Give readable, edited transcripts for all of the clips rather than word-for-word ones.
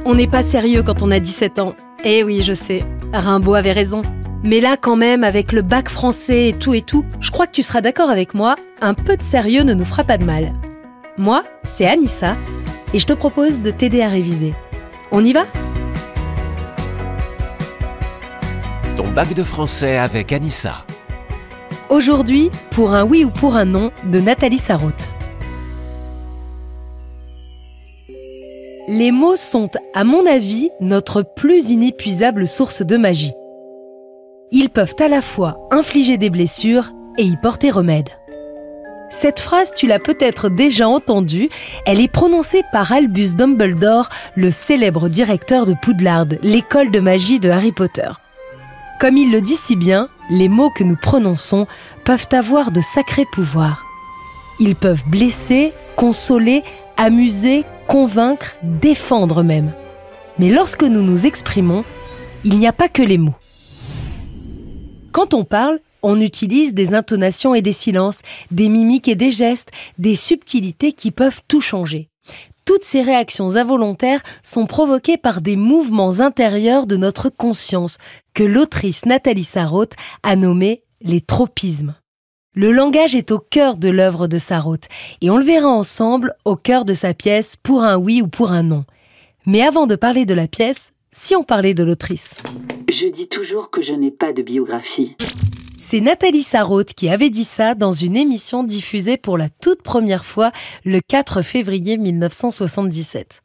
On n'est pas sérieux quand on a 17 ans. Eh oui, je sais, Rimbaud avait raison. Mais là, quand même, avec le bac français et tout, je crois que tu seras d'accord avec moi, un peu de sérieux ne nous fera pas de mal. Moi, c'est Anissa, et je te propose de t'aider à réviser. On y va ? Ton bac de français avec Anissa. Aujourd'hui, pour un oui ou pour un non de Nathalie Sarraute. Les mots sont, à mon avis, notre plus inépuisable source de magie. Ils peuvent à la fois infliger des blessures et y porter remède. Cette phrase, tu l'as peut-être déjà entendue, elle est prononcée par Albus Dumbledore, le célèbre directeur de Poudlard, l'école de magie de Harry Potter. Comme il le dit si bien, les mots que nous prononçons peuvent avoir de sacrés pouvoirs. Ils peuvent blesser, consoler, amuser, convaincre, défendre même. Mais lorsque nous nous exprimons, il n'y a pas que les mots. Quand on parle, on utilise des intonations et des silences, des mimiques et des gestes, des subtilités qui peuvent tout changer. Toutes ces réactions involontaires sont provoquées par des mouvements intérieurs de notre conscience que l'autrice Nathalie Sarraute a nommés les tropismes. Le langage est au cœur de l'œuvre de Sarraute et on le verra ensemble au cœur de sa pièce Pour un oui ou pour un non. Mais avant de parler de la pièce, si on parlait de l'autrice. Je dis toujours que je n'ai pas de biographie. C'est Nathalie Sarraute qui avait dit ça dans une émission diffusée pour la toute première fois le 4 février 1977.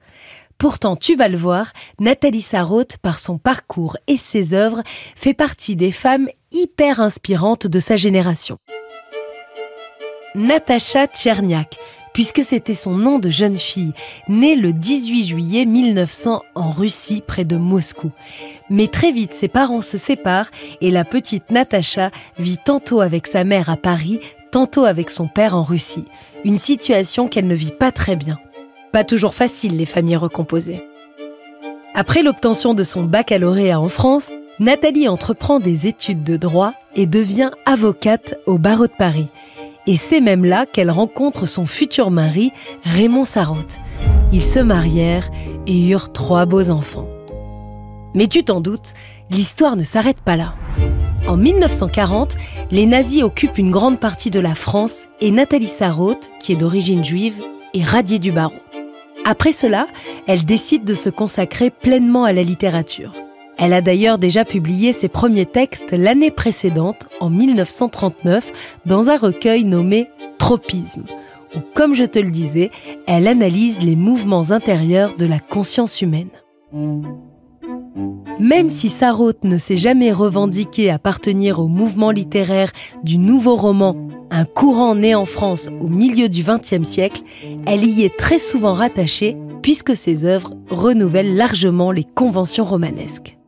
Pourtant, tu vas le voir, Nathalie Sarraute, par son parcours et ses œuvres, fait partie des femmes hyper inspirantes de sa génération. Natacha Tcherniak, puisque c'était son nom de jeune fille, née le 18 juillet 1900 en Russie, près de Moscou. Mais très vite, ses parents se séparent et la petite Natacha vit tantôt avec sa mère à Paris, tantôt avec son père en Russie. Une situation qu'elle ne vit pas très bien. Pas toujours facile, les familles recomposées. Après l'obtention de son baccalauréat en France, Nathalie entreprend des études de droit et devient avocate au barreau de Paris. Et c'est même là qu'elle rencontre son futur mari, Raymond Sarraute. Ils se marièrent et eurent 3 beaux enfants. Mais tu t'en doutes, l'histoire ne s'arrête pas là. En 1940, les nazis occupent une grande partie de la France et Nathalie Sarraute, qui est d'origine juive, est radiée du barreau. Après cela, elle décide de se consacrer pleinement à la littérature. Elle a d'ailleurs déjà publié ses premiers textes l'année précédente, en 1939, dans un recueil nommé « Tropisme », où, comme je te le disais, elle analyse les mouvements intérieurs de la conscience humaine. Même si Sarraute ne s'est jamais revendiquée appartenir au mouvement littéraire du nouveau roman, un courant né en France au milieu du XXe siècle, elle y est très souvent rattachée puisque ses œuvres renouvellent largement les conventions romanesques.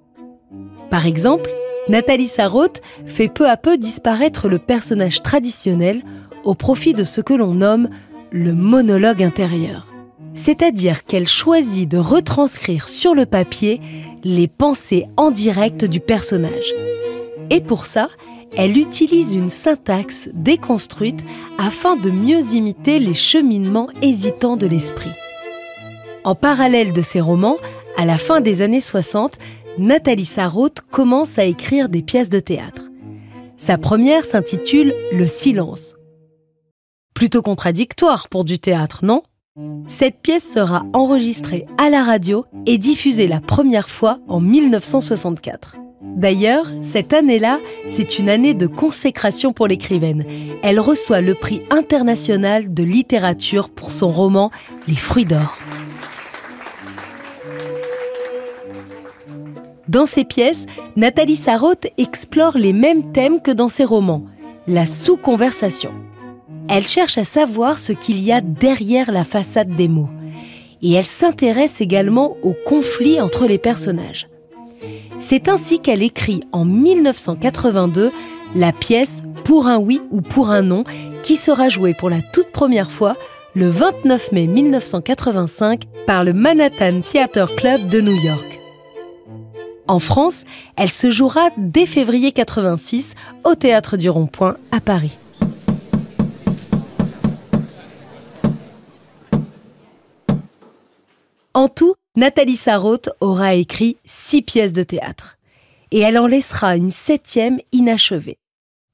Par exemple, Nathalie Sarraute fait peu à peu disparaître le personnage traditionnel au profit de ce que l'on nomme le monologue intérieur. C'est-à-dire qu'elle choisit de retranscrire sur le papier les pensées en direct du personnage. Et pour ça, elle utilise une syntaxe déconstruite afin de mieux imiter les cheminements hésitants de l'esprit. En parallèle de ses romans, à la fin des années 60, Nathalie Sarraute commence à écrire des pièces de théâtre. Sa première s'intitule « Le silence ». Plutôt contradictoire pour du théâtre, non ? Cette pièce sera enregistrée à la radio et diffusée la première fois en 1964. D'ailleurs, cette année-là, c'est une année de consécration pour l'écrivaine. Elle reçoit le prix international de littérature pour son roman « Les fruits d'or ». Dans ses pièces, Nathalie Sarraute explore les mêmes thèmes que dans ses romans, la sous-conversation. Elle cherche à savoir ce qu'il y a derrière la façade des mots. Et elle s'intéresse également aux conflits entre les personnages. C'est ainsi qu'elle écrit en 1982 la pièce Pour un oui ou pour un non, qui sera jouée pour la toute première fois le 29 mai 1985 par le Manhattan Theatre Club de New York. En France, elle se jouera dès février 86 au Théâtre du Rond-Point à Paris. En tout, Nathalie Sarraute aura écrit 6 pièces de théâtre. Et elle en laissera une 7e inachevée.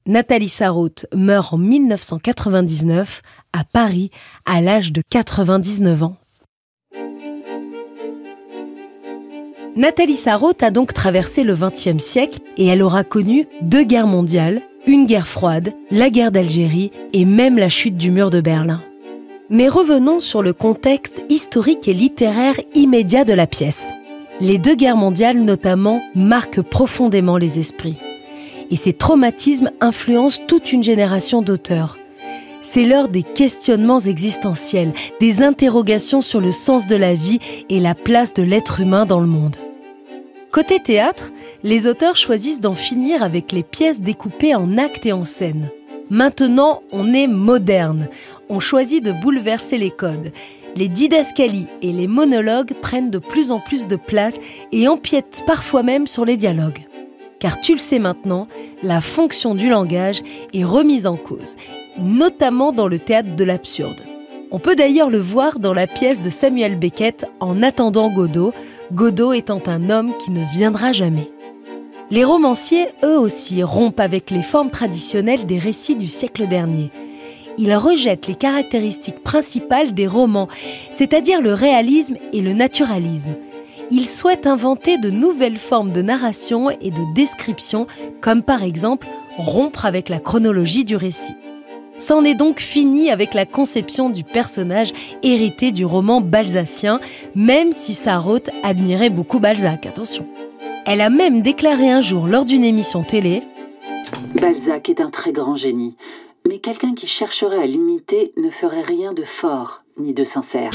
Nathalie Sarraute meurt en 1999 à Paris à l'âge de 99 ans. Nathalie Sarraute a donc traversé le XXe siècle et elle aura connu 2 guerres mondiales, une guerre froide, la guerre d'Algérie et même la chute du mur de Berlin. Mais revenons sur le contexte historique et littéraire immédiat de la pièce. Les 2 guerres mondiales notamment marquent profondément les esprits. Et ces traumatismes influencent toute une génération d'auteurs. C'est l'heure des questionnements existentiels, des interrogations sur le sens de la vie et la place de l'être humain dans le monde. Côté théâtre, les auteurs choisissent d'en finir avec les pièces découpées en actes et en scènes. Maintenant, on est moderne. On choisit de bouleverser les codes. Les didascalies et les monologues prennent de plus en plus de place et empiètent parfois même sur les dialogues. Car tu le sais maintenant, la fonction du langage est remise en cause, notamment dans le théâtre de l'absurde. On peut d'ailleurs le voir dans la pièce de Samuel Beckett En attendant Godot, Godot étant un homme qui ne viendra jamais. Les romanciers, eux aussi, rompent avec les formes traditionnelles des récits du siècle dernier. Ils rejettent les caractéristiques principales des romans, c'est-à-dire le réalisme et le naturalisme. Ils souhaitent inventer de nouvelles formes de narration et de description, comme par exemple rompre avec la chronologie du récit. C'en est donc fini avec la conception du personnage hérité du roman balzacien, même si Sarraute admirait beaucoup Balzac, attention. Elle a même déclaré un jour lors d'une émission télé « Balzac est un très grand génie, mais quelqu'un qui chercherait à l'imiter ne ferait rien de fort ni de sincère. »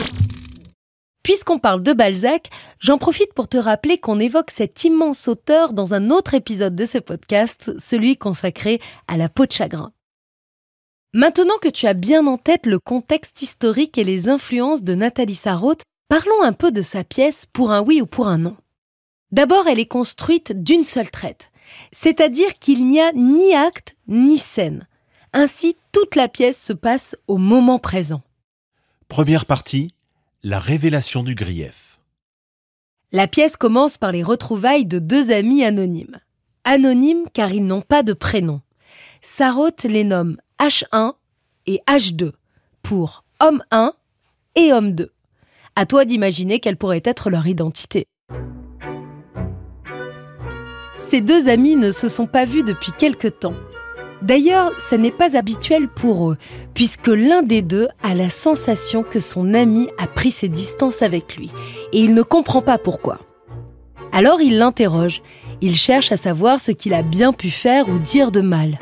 Puisqu'on parle de Balzac, j'en profite pour te rappeler qu'on évoque cet immense auteur dans un autre épisode de ce podcast, celui consacré à la peau de chagrin. Maintenant que tu as bien en tête le contexte historique et les influences de Nathalie Sarraute, parlons un peu de sa pièce Pour un oui ou pour un non. D'abord, elle est construite d'une seule traite, c'est-à-dire qu'il n'y a ni acte ni scène. Ainsi, toute la pièce se passe au moment présent. Première partie, la révélation du grief. La pièce commence par les retrouvailles de 2 amis anonymes. Anonymes car ils n'ont pas de prénom. Sarraute les nomme H1 et H2 pour homme 1 et homme 2. À toi d'imaginer quelle pourrait être leur identité. Ces 2 amis ne se sont pas vus depuis quelque temps. D'ailleurs, ce n'est pas habituel pour eux, puisque l'un des 2 a la sensation que son ami a pris ses distances avec lui, et il ne comprend pas pourquoi. Alors il l'interroge, il cherche à savoir ce qu'il a bien pu faire ou dire de mal.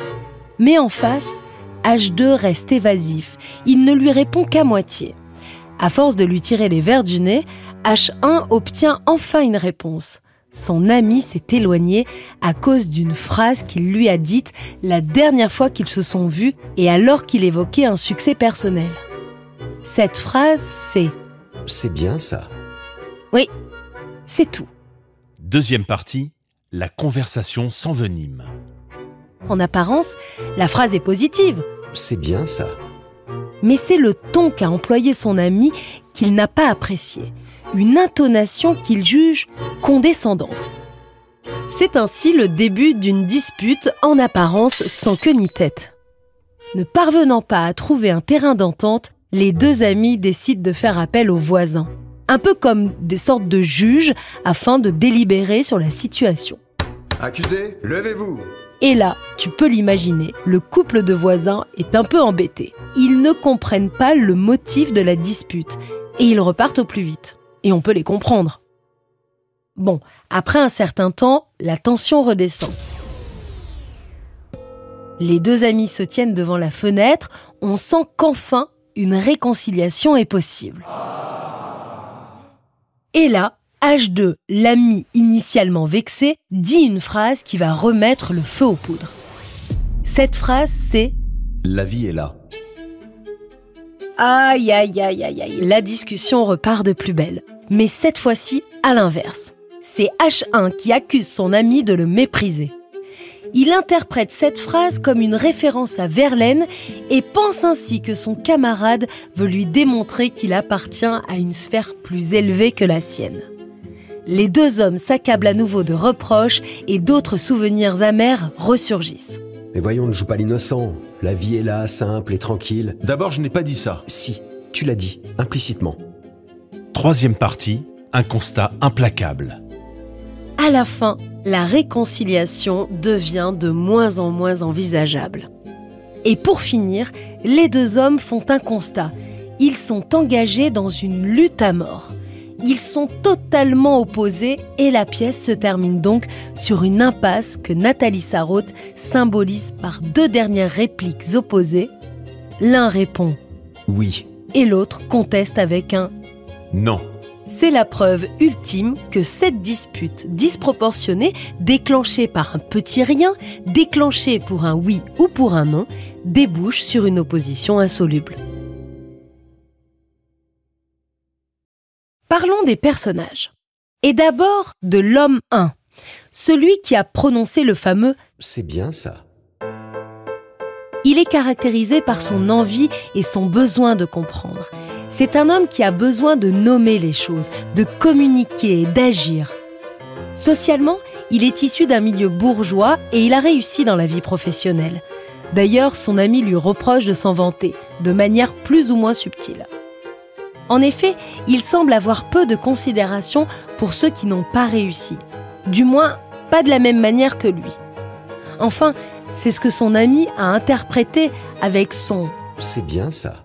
Mais en face, H2 reste évasif, il ne lui répond qu'à moitié. À force de lui tirer les vers du nez, H1 obtient enfin une réponse. Son ami s'est éloigné à cause d'une phrase qu'il lui a dite la dernière fois qu'ils se sont vus et alors qu'il évoquait un succès personnel. Cette phrase, c'est « C'est bien ça ». Oui, c'est tout. Deuxième partie, la conversation s'envenime. En apparence, la phrase est positive. « C'est bien ça ». Mais c'est le ton qu'a employé son ami qu'il n'a pas apprécié. Une intonation qu'il juge condescendante. C'est ainsi le début d'une dispute en apparence sans queue ni tête. Ne parvenant pas à trouver un terrain d'entente, les 2 amis décident de faire appel aux voisins, un peu comme des sortes de juges afin de délibérer sur la situation. Accusé, levez-vous! Et là, tu peux l'imaginer, le couple de voisins est un peu embêté. Ils ne comprennent pas le motif de la dispute et ils repartent au plus vite. Et on peut les comprendre. Bon, après un certain temps, la tension redescend. Les 2 amis se tiennent devant la fenêtre, on sent qu'enfin, une réconciliation est possible. Et là, H2, l'ami initialement vexé, dit une phrase qui va remettre le feu aux poudres. Cette phrase, c'est « La vie est là ». Aïe, aïe, aïe, aïe, aïe. La discussion repart de plus belle. Mais cette fois-ci, à l'inverse. C'est H1 qui accuse son ami de le mépriser. Il interprète cette phrase comme une référence à Verlaine et pense ainsi que son camarade veut lui démontrer qu'il appartient à une sphère plus élevée que la sienne. Les deux hommes s'accablent à nouveau de reproches et d'autres souvenirs amers ressurgissent. Mais voyons, ne joue pas l'innocent. La vie est là, simple et tranquille. D'abord, je n'ai pas dit ça. Si, tu l'as dit, implicitement. Troisième partie, un constat implacable. À la fin, la réconciliation devient de moins en moins envisageable. Et pour finir, les deux hommes font un constat. Ils sont engagés dans une lutte à mort. Ils sont totalement opposés et la pièce se termine donc sur une impasse que Nathalie Sarraute symbolise par deux dernières répliques opposées. L'un répond « Oui » et l'autre conteste avec un « Non ». C'est la preuve ultime que cette dispute disproportionnée, déclenchée par un petit rien, déclenchée pour un oui ou pour un non, débouche sur une opposition insoluble. Parlons des personnages. Et d'abord de l'homme 1, celui qui a prononcé le fameux « C'est bien ça ». Il est caractérisé par son envie et son besoin de comprendre. C'est un homme qui a besoin de nommer les choses, de communiquer et d'agir. Socialement, il est issu d'un milieu bourgeois et il a réussi dans la vie professionnelle. D'ailleurs, son ami lui reproche de s'en vanter, de manière plus ou moins subtile. En effet, il semble avoir peu de considération pour ceux qui n'ont pas réussi. Du moins, pas de la même manière que lui. Enfin, c'est ce que son ami a interprété avec son « C'est bien ça ».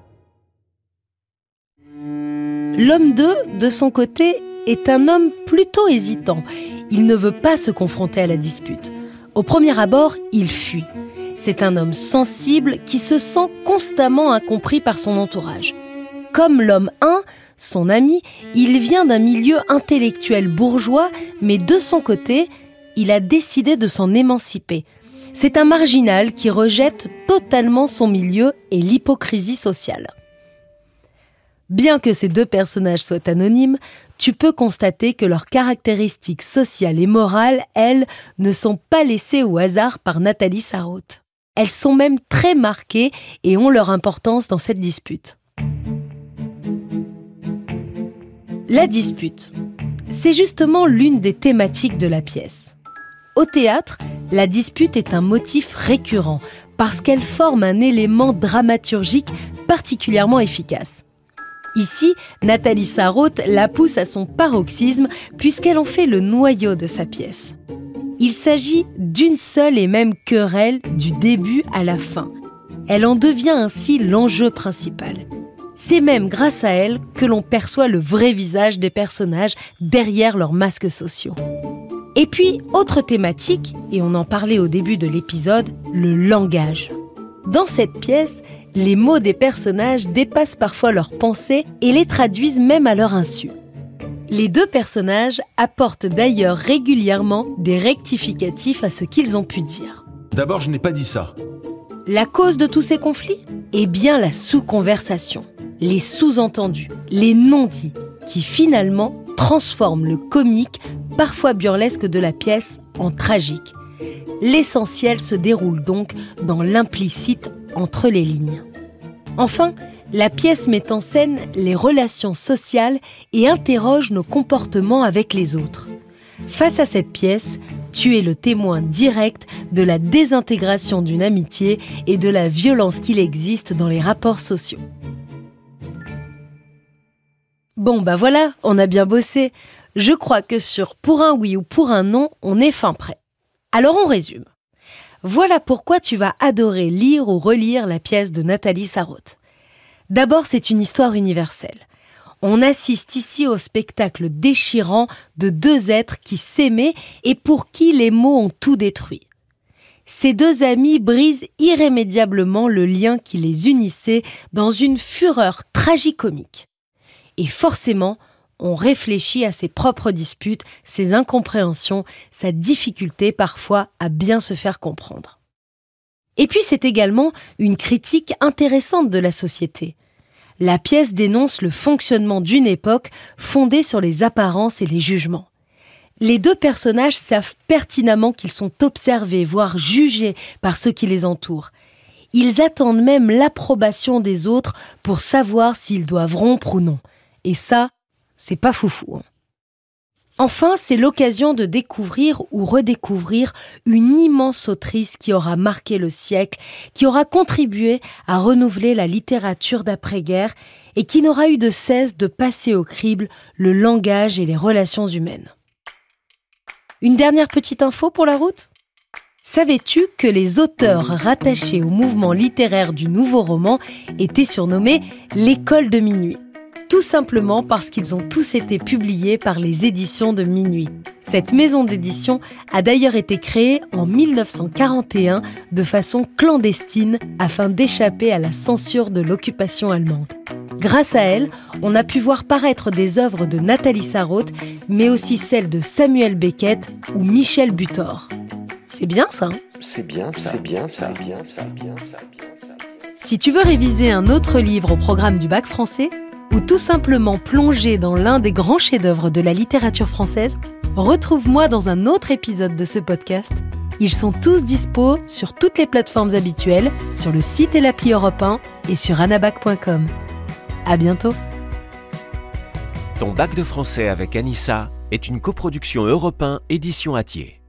L'homme 2, de son côté, est un homme plutôt hésitant. Il ne veut pas se confronter à la dispute. Au premier abord, il fuit. C'est un homme sensible qui se sent constamment incompris par son entourage. Comme l'homme 1, son ami, il vient d'un milieu intellectuel bourgeois, mais de son côté, il a décidé de s'en émanciper. C'est un marginal qui rejette totalement son milieu et l'hypocrisie sociale. Bien que ces deux personnages soient anonymes, tu peux constater que leurs caractéristiques sociales et morales, elles, ne sont pas laissées au hasard par Nathalie Sarraute. Elles sont même très marquées et ont leur importance dans cette dispute. La dispute, c'est justement l'une des thématiques de la pièce. Au théâtre, la dispute est un motif récurrent parce qu'elle forme un élément dramaturgique particulièrement efficace. Ici, Nathalie Sarraute la pousse à son paroxysme puisqu'elle en fait le noyau de sa pièce. Il s'agit d'une seule et même querelle du début à la fin. Elle en devient ainsi l'enjeu principal. C'est même grâce à elle que l'on perçoit le vrai visage des personnages derrière leurs masques sociaux. Et puis, autre thématique, et on en parlait au début de l'épisode, le langage. Dans cette pièce, les mots des personnages dépassent parfois leurs pensées et les traduisent même à leur insu. Les deux personnages apportent d'ailleurs régulièrement des rectificatifs à ce qu'ils ont pu dire. D'abord, je n'ai pas dit ça. La cause de tous ces conflits ? Eh bien la sous-conversation, les sous-entendus, les non-dits, qui finalement transforment le comique, parfois burlesque de la pièce, en tragique. L'essentiel se déroule donc dans l'implicite entre les lignes. Enfin, la pièce met en scène les relations sociales et interroge nos comportements avec les autres. Face à cette pièce, tu es le témoin direct de la désintégration d'une amitié et de la violence qu'il existe dans les rapports sociaux. Bon bah voilà, on a bien bossé. Je crois que sur pour un oui ou pour un non, on est fin prêt. Alors on résume. Voilà pourquoi tu vas adorer lire ou relire la pièce de Nathalie Sarraute. D'abord, c'est une histoire universelle. On assiste ici au spectacle déchirant de deux êtres qui s'aimaient et pour qui les mots ont tout détruit. Ces deux amis brisent irrémédiablement le lien qui les unissait dans une fureur tragicomique. Et forcément, on réfléchit à ses propres disputes, ses incompréhensions, sa difficulté parfois à bien se faire comprendre. Et puis c'est également une critique intéressante de la société. La pièce dénonce le fonctionnement d'une époque fondée sur les apparences et les jugements. Les deux personnages savent pertinemment qu'ils sont observés, voire jugés par ceux qui les entourent. Ils attendent même l'approbation des autres pour savoir s'ils doivent rompre ou non. Et ça, c'est pas foufou. Enfin, c'est l'occasion de découvrir ou redécouvrir une immense autrice qui aura marqué le siècle, qui aura contribué à renouveler la littérature d'après-guerre et qui n'aura eu de cesse de passer au crible le langage et les relations humaines. Une dernière petite info pour la route ? Savais-tu que les auteurs rattachés au mouvement littéraire du nouveau roman étaient surnommés l'école de minuit ? Tout simplement parce qu'ils ont tous été publiés par les éditions de Minuit. Cette maison d'édition a d'ailleurs été créée en 1941 de façon clandestine afin d'échapper à la censure de l'occupation allemande. Grâce à elle, on a pu voir paraître des œuvres de Nathalie Sarraute, mais aussi celles de Samuel Beckett ou Michel Butor. C'est bien ça, hein ? C'est bien ça. Si tu veux réviser un autre livre au programme du bac français, ou tout simplement plonger dans l'un des grands chefs-d'œuvre de la littérature française, retrouve-moi dans un autre épisode de ce podcast. Ils sont tous dispo sur toutes les plateformes habituelles, sur le site et l'appli Europe 1 et sur anabac.com. À bientôt. Ton bac de français avec Anissa est une coproduction Europe 1 édition Hatier.